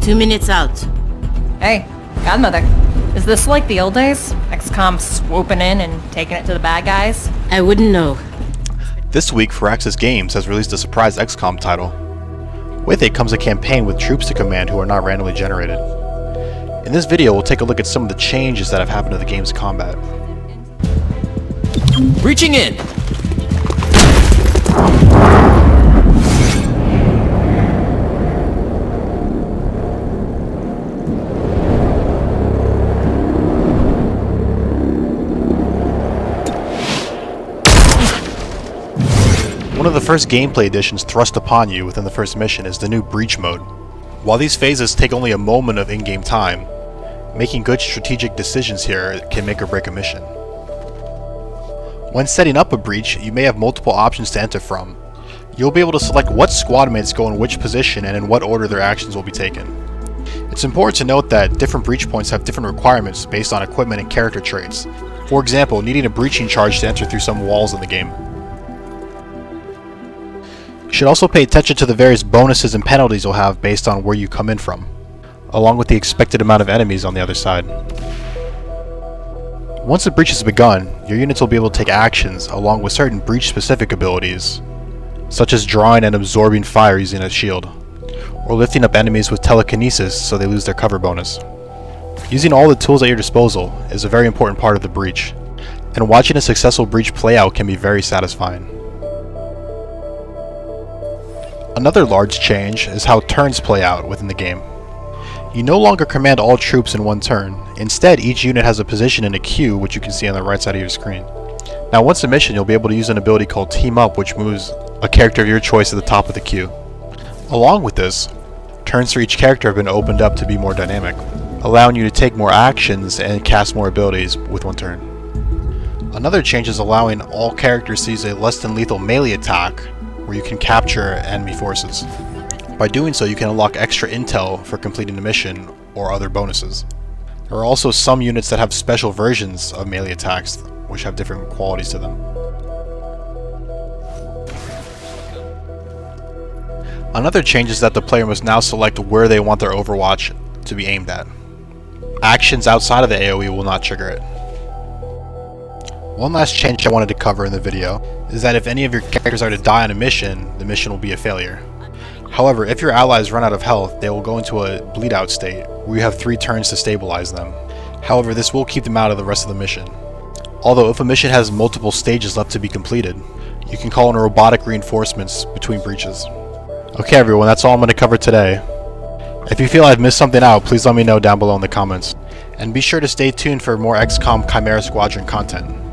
2 minutes out. Hey, Godmother. Is this like the old days? XCOM swooping in and taking it to the bad guys? I wouldn't know. This week, Firaxis Games has released a surprise XCOM title. With it comes a campaign with troops to command who are not randomly generated. In this video, we'll take a look at some of the changes that have happened to the game's combat. Reaching in! One of the first gameplay additions thrust upon you within the first mission is the new Breach mode. While these phases take only a moment of in-game time, making good strategic decisions here can make or break a mission. When setting up a breach, you may have multiple options to enter from. You'll be able to select what squad mates go in which position and in what order their actions will be taken. It's important to note that different breach points have different requirements based on equipment and character traits. For example, needing a breaching charge to enter through some walls in the game. You should also pay attention to the various bonuses and penalties you'll have based on where you come in from, along with the expected amount of enemies on the other side. Once the breach has begun, your units will be able to take actions along with certain breach-specific abilities, such as drawing and absorbing fire using a shield, or lifting up enemies with telekinesis so they lose their cover bonus. Using all the tools at your disposal is a very important part of the breach, and watching a successful breach play out can be very satisfying. Another large change is how turns play out within the game. You no longer command all troops in one turn. Instead, each unit has a position in a queue, which you can see on the right side of your screen. Now, once a mission, you'll be able to use an ability called Team Up, which moves a character of your choice at the top of the queue. Along with this, turns for each character have been opened up to be more dynamic, allowing you to take more actions and cast more abilities with one turn. Another change is allowing all characters to use a less than lethal melee attack, where you can capture enemy forces. By doing so, you can unlock extra intel for completing the mission or other bonuses. There are also some units that have special versions of melee attacks, which have different qualities to them. Another change is that the player must now select where they want their Overwatch to be aimed at. Actions outside of the AoE will not trigger it. One last change I wanted to cover in the video is that if any of your characters are to die on a mission, the mission will be a failure. However, if your allies run out of health, they will go into a bleed out state, where you have 3 turns to stabilize them. However, this will keep them out of the rest of the mission. Although if a mission has multiple stages left to be completed, you can call in robotic reinforcements between breaches. Okay everyone, that's all I'm going to cover today. If you feel I've missed something out, please let me know down below in the comments. And be sure to stay tuned for more XCOM Chimera Squadron content.